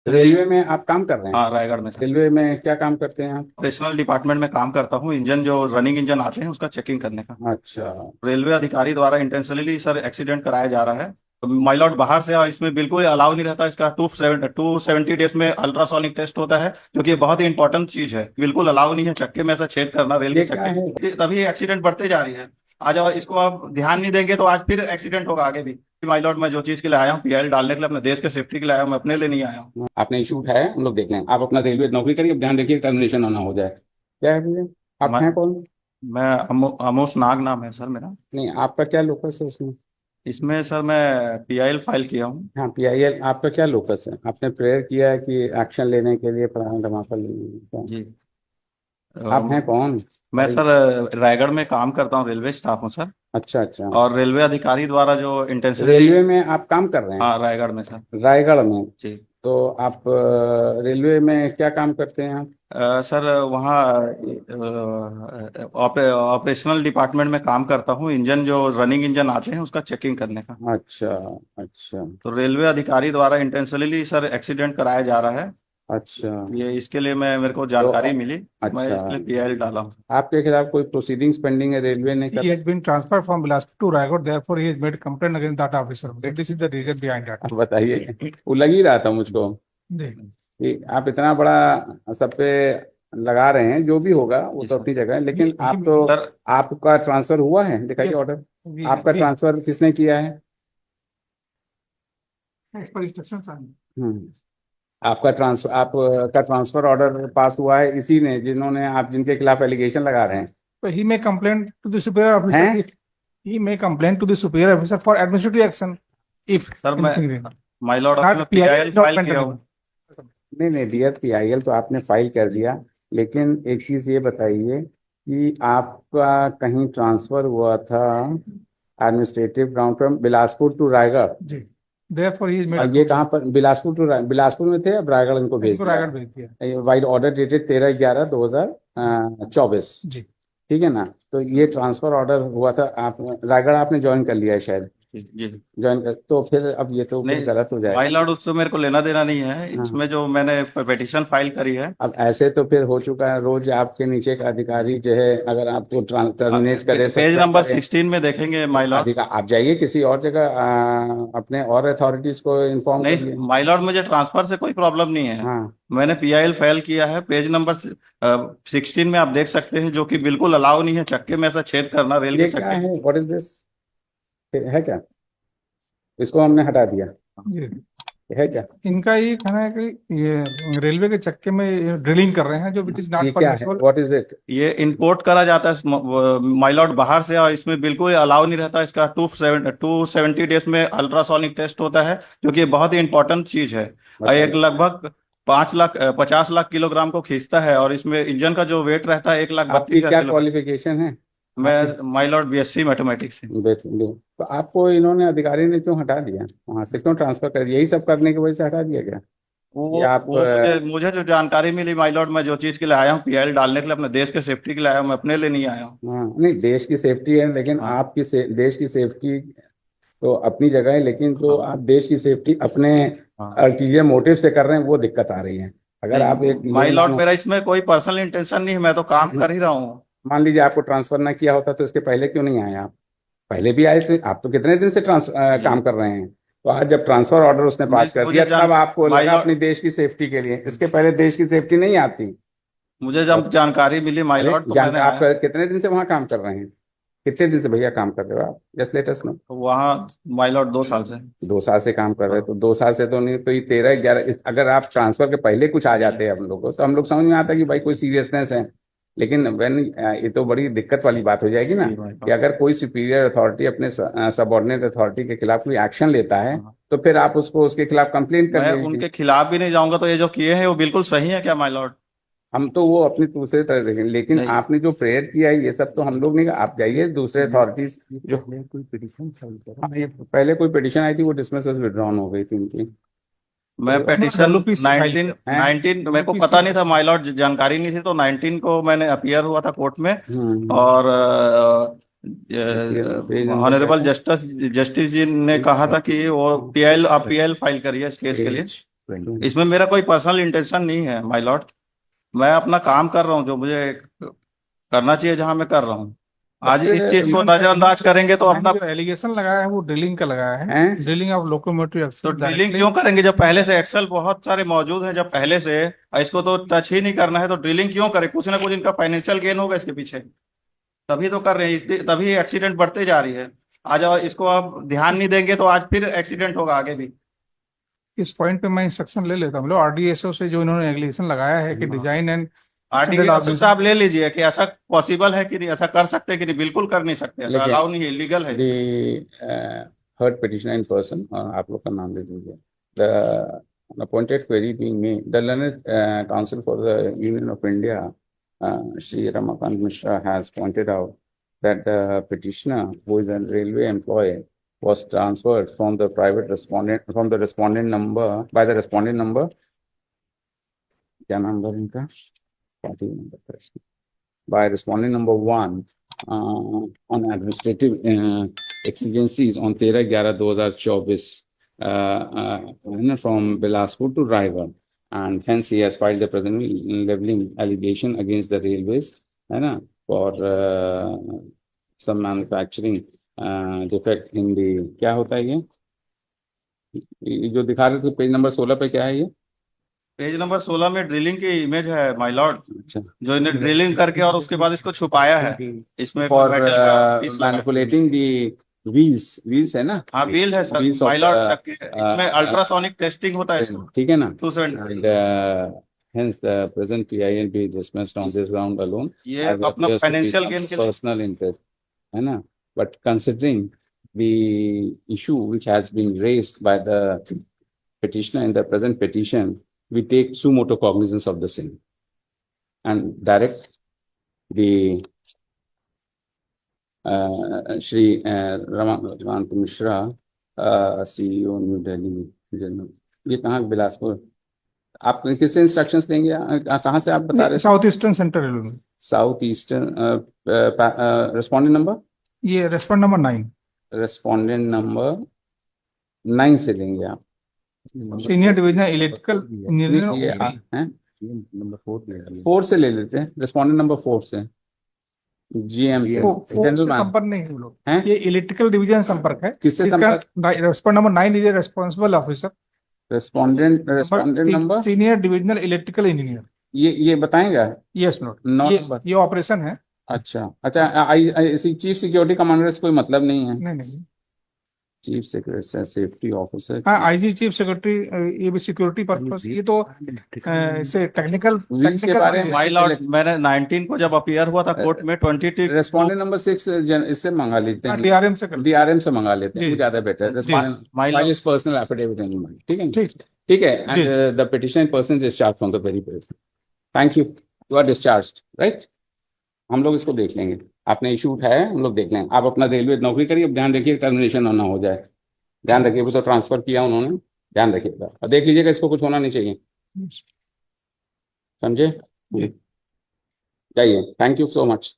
Railway में आप काम कर रहे हैं? हाँ, रायगढ़ में सर। रेलवे में क्या काम करते हैं आप? ऑपरेशनल डिपार्टमेंट में काम करता हूँ, इंजन जो रनिंग इंजन आते हैं उसका चेकिंग करने का। अच्छा। रेलवे अधिकारी द्वारा इंटेंशनली सर एक्सीडेंट कराया जा रहा है, तो माइलॉट बाहर से, और इसमें बिल्कुल अलाउ नहीं रहता। इसका 270 डेज में अल्ट्रासोनिक टेस्ट होता है, क्योंकि ये बहुत ही इंपॉर्टेंट चीज है। बिल्कुल अलाउ नहीं है चक्के में ऐसा छेद करना, रेल के ये क्या है? चक्के, तभी एक्सीडेंट बढ़ते जा रही है। आज और इसको आप ध्यान नहीं देंगे तो आज फिर एक्सीडेंट होगा आगे भी। माइलॉट में जो चीज के लिए आया हूँ, पीआईएल डालने के लिए, अपने देश के सेफ्टी के लिए आया हूँ, मैं अपने लिए नहीं आया हूँ। आपने इशू उठाया, हम लोग देख लें। आप अपना रेलवे नौकरी करिए, अब ध्यान रखिए टर्मिनेशन ना हो जाए। क्या है भैया? आप मैं हैं कौन? मैं अमोस नाग नाम है सर मेरा। नहीं, आपका क्या लोकस है इसमें? इसमें सर मैं पीआईएल फाइल किया हूँ। हाँ, पीआईएल आपका क्या लोकस है? आपने प्रेयर किया है कि एक्शन लेने के लिए, फलाना धमाका लेने क्या? जी। आप हैं कौन? मैं अरे, सर रायगढ़ में काम करता हूँ, रेलवे स्टाफ हूँ सर। अच्छा अच्छा। और रेलवे अधिकारी द्वारा जो इंटेंशनली। रेलवे में आप काम कर रहे हैं? हाँ, रायगढ़ में सर। रायगढ़ में? जी। तो आप रेलवे में क्या काम करते हैं आप? सर वहाँ ऑपरेशनल डिपार्टमेंट में काम करता हूँ, इंजन जो रनिंग इंजन आते हैं उसका चेकिंग करने का। अच्छा अच्छा तो रेलवे अधिकारी द्वारा इंटेंशनली सर एक्सीडेंट कराया जा रहा है, अच्छा। ये इसके लिए मेरे को तो जानकारी मिली, मैं अच्छा, इसके लिए पीआईएल डाला हूँ। आपके खिलाफ कोई प्रोसीडिंग्स पेंडिंग है रेलवे ने He कर? has been transferred from Bilaspur to Raigad, therefore he has made complaint against that officer. This is the reason behind that. बताइए, वो लग ही रहा था मुझको जी। कि आप इतना बड़ा सब पे लगा रहे हैं। जो भी होगा वो जी तो सर। अपनी जगह है, लेकिन ही- आप तो, सर आपका ट्रांसफर हुआ है? दिखाइए Yes, ऑर्डर। we आपका we ट्रांसफर किसने किया है? as per instructions are. हम्म। आपका ट्रांसफर ऑर्डर पास हुआ है इसी ने, जिन्होंने, आप जिनके खिलाफ एलिगेशन लगा रहे हैं? So he may complain to the superior officer. हैं? He may complain to the superior officer for administrative action if sir मैं anything is माइलॉट not में PIL PIL not file meant किया to हूँ। नहीं नहीं, डियर पीआईएल तो आपने file कर दिया, लेकिन एक चीज ये बताइए कि आपका कहीं ट्रांसफर हुआ था administrative ground from Bilaspur to Raigarh? जी। Therefore he is made. और ये कहाँ पर? बिलासपुर टू बिलासपुर में थे, अब रायगढ़ इनको भेज इनको दिया? रायगढ़ भेज दिया। Wide order dated 13/11/2024। ठीक है ना? तो ये ट्रांसफर ऑर्डर हुआ था, आप रायगढ़ आपने ज्वाइन कर लिया है शायद। जी। ज्वाइन कर, तो फिर अब ये तो फिर नहीं, गलत हो जाएगा। माइलॉट उससे मेरे को लेना देना नहीं है, हाँ। इसमें जो मैंने पिटिशन फाइल करी है। अब ऐसे तो फिर हो चुका है, रोज आपके नीचे का अधिकारी जो है, अगर आपको टर्मिनेट करे, पेज नंबर करे, 16 में देखेंगे माइलॉट। आप जाइए किसी और जगह, अपने और अथॉरिटीज को इन्फॉर्म नहीं करिए। माइलॉट, मुझे ट्रांसफर से कोई प्रॉब्लम नहीं है। हाँ। मैंने पीआईएल फाइल किया है, पेज नंबर 16 में आप देख सकते हैं, जो कि बिल्कुल अलाउ नहीं है चक्के में ऐसा छेद करना, रेल के ये क्या चक्के। है? What is this? है क्या? इसको हमने हटा दिया जी। है क्या? इनका ये कहना है कि ये रेलवे के चक्के में ड्रिलिंग कर रहे हैं, जो इट इज ये नॉट क्या है? परमिसिबल। What is it? ये इंपोर्ट करा जाता है माइलॉट बाहर से, और इसमें बिल्कुल अलाउ नहीं रहता। इसका 270 डेज में अल्ट्रासोनिक टेस्ट होता है, क्योंकि ये बहुत ही इंपॉर्टेंट चीज है। एक लगभग 5 लाख 50 लाख किलोग्राम को खींचता है, और इसमें इंजन का जो वेट रहता है 1,32,000 आपकी क्या किलोग्राम। क्वालिफिकेशन है? मैं माइलॉट बीएससी मैथमेटिक्स से। तो आपको इन्होंने, अधिकारी ने क्यों हटा दिया? वहां से क्यों ट्रांसफर कर दिया? यही सब करने की वजह से हटा दिया गया? वो ये आप वो मुझे जो जानकारी मिली माइलॉट में, जो चीज के लिए आया हूँ पीआईएल डालने के लिए, अपने देश के सेफ्टी के लिए आया हूँ, मैं अपने लिए नहीं आया हूँ। हाँ, नहीं, देश की सेफ्टी है, लेकिन हाँ। आपकी देश की सेफ्टी तो अपनी जगह है, लेकिन जो हाँ। आप देश की सेफ्टी अपने हाँ। अल्टीरियर मोटिव से कर रहे हैं, वो दिक्कत आ रही है। अगर आप एक माइलॉट मेरा इसमें कोई पर्सनल इंटेंशन नहीं है, मैं तो काम कर ही रहा हूँ। मान लीजिए आपको ट्रांसफर ना किया होता तो इसके पहले क्यों नहीं आए आप? पहले भी आए थे आप, तो कितने दिन से काम कर रहे हैं। तो आज जब ट्रांसफर ऑर्डर उसने पास कर दिया, तब आपको लगा अपनी देश की सेफ्टी के लिए। इसके पहले देश की सेफ्टी नहीं आती। मुझे जब जानकारी मिली माइलॉट, तो मैंने आप कितने दिन से वहां काम कर रहे हैं? कितने दिन से भैया काम कर रहे हो आप? Just let us know. वहाँ माइलॉट 2 साल से। 2 साल से काम कर रहे हो, तो 2 साल से तो नहीं, तो ये 13/11, अगर आप ट्रांसफर के पहले कुछ आ जाते हैं हम लोग को, तो हम लोग समझ में आता कि भाई कोई सीरियसनेस है। लेकिन व्हेन, ये तो बड़ी दिक्कत वाली बात हो जाएगी ना, कि अगर कोई सुपीरियर अथॉरिटी अपने सबऑर्डिनेट अथॉरिटी के खिलाफ कोई एक्शन लेता है, तो फिर आप उसको, उसके खिलाफ कंप्लेंट कर मैं दीजिए। उनके खिलाफ भी नहीं जाऊंगा, तो ये जो किए हैं वो बिल्कुल सही है क्या माइलॉट? हम तो वो अपनी दूसरे तरह देखें, लेकिन नहीं। आपने जो प्रेयर किया है, ये सब तो हम लोग नहीं। आप जाइए दूसरे अथॉरिटीज, जो कोई पिटीशन फाइल करो। हाँ, ये पहले कोई पिटीशन आई थी, वो डिसमिस विड्रॉन हो गई थी इनकी। मैं पिटीशन WPC 19 मेरे को पता नहीं था माइलॉट, जानकारी नहीं थी, तो 19 को मैंने अपीयर हुआ था कोर्ट में। और ऑनरेबल जस्टिस जी ने कहा था कि वो पीआईएल, आप पीआईएल फाइल करिए इस केस के लिए। इसमें मेरा कोई पर्सनल इंटेंशन नहीं है माय लॉर्ड। मैं अपना काम कर रहा हूँ, जो मुझे करना चाहिए, जहां मैं कर रहा हूँ। आज इस चीज को नजरअंदाज करेंगे तो अपना जो एलिगेशन लगाया है वो ड्रिलिंग का लगाया है, हैं? ड्रिलिंग ऑफ लोकोमोटिव तो ड्रिलिंग क्यों करेंगे जब पहले से एक्सेल बहुत सारे मौजूद हैं, जब पहले से इसको तो टच ही नहीं करना है, तो ड्रिलिंग क्यों करें? कुछ ना कुछ इनका फाइनेंशियल गेन होगा इसके पीछे, तभी तो कर रहे हैं, तभी एक्सीडेंट बढ़ते जा रही है। आज इसको आप ध्यान नहीं देंगे तो आज फिर एक्सीडेंट होगा आगे भी। इस पॉइंट पे मैं इंस्ट्रक्शन ले लेता हूँ, आरडीएसओ से जो इन्होंने एलिगेशन लगाया है कि डिजाइन एंड आरटीआई साहब ले लीजिए कि ऐसा पॉसिबल है कि नहीं, ऐसा कर सकते हैं कि नहीं? बिल्कुल कर नहीं सकते, ऐसा लेकिन अलाउ नहीं है, इलीगल है। heard petitioner in person, आप लोग का नाम दे दीजिए. The appointed query being made, the learned counsel for the Union of India, Shri Ramakant Mishra, has pointed out that the petitioner, who is a railway employee, was transferred from the respondent number by the respondent number. क्या number इनका? Party number by respondent number 1 on administrative exigencies on 13/11/2024 from Bilaspur to Raigad, and hence he has filed the present leveling allegation against the railways, है ना, for some manufacturing defect in the, क्या होता है ये जो दिखा रहे थे पेज नंबर 16 पे, क्या है ये? पेज नंबर 16 में ड्रिलिंग की इमेज है माय लॉर्ड, अच्छा, जो इन्हें ड्रिलिंग करके और उसके बाद इसको छुपाया है। इसमें फॉर metal का piece लगा है। मैनिपुलेटिंग दी व्हील्स है ना? हाँ बिल है sir Wheels of my Lord, इसमें अल्ट्रासोनिक टेस्टिंग होता है इसको। ठीक है ना? 270 And hence the present PIL be dismissed on this ground alone. ये as अपना appears to be financial some gain के लिए। personal interest, है ना? But considering the issue which has been raised by the petitioner in the present petition, we take suo motu cognizance of the same and direct the Shri Ramakant Mishra, CEO New Delhi General. ये कहाँ? बिलासपुर। आप किससे instructions लेंगे? कहाँ से आप बता रहे थे? South eastern centre railway, south eastern. Respondent number? ये रेस्पॉन्ड नंबर 9, रेस्पोंडेंट नंबर 9 से लेंगे आप। सीनियर डिवीजन इलेक्ट्रिकल इंजीनियर ये OPD। हैं? नंबर 4 से ले लेते हैं, रेस्पोंडेंट नंबर 4 से। GM से जेंटलमैन संपर्क नहीं है लोग, हैं? ये इलेक्ट्रिकल डिवीजन संपर्क है। किससे संपर्क? Respond number 9 is a responsible officer, respondent number senior divisional electrical engineer. ये बताएगा? यस नोट, नौ नंबर। ये ऑपरेशन है। अच्छा, चीफ सिक्योरिटी कमांडर से कोई मतलब नहीं है? नहीं, चीफ सेफ्टी ऑफिसर। हाँ, आईजी चीफ सेक्रेटरी, ये भी सिक्योरिटी पर्पस, ये तो इसे टेक्निकल के बारे में माय लॉर्ड, मैंने 19 को जब अपीयर हुआ था कोर्ट में 22 रेस्पोंडेंट नंबर 6 इससे मंगा लेते हैं, डीआरएम से कर DRM से मंगा लेते हैं, जी। वो ज्यादा better. My lord. Respondent personal affidavit and, ठीक है? ठीक है। And the petition person discharge from the very place. Thank you, you are discharge, right? हम लोग इसको देख लेंगे, आपने इशू उठाया है, हम लोग देख लेंगे। आप अपना रेलवे नौकरी करिए, अब ध्यान रखिए टर्मिनेशन ना हो जाए, ध्यान रखिए। वो तो ट्रांसफर किया उन्होंने, ध्यान रखिएगा और देख लीजिएगा, इसको कुछ होना नहीं चाहिए, समझे? जाइए, थैंक यू सो मच।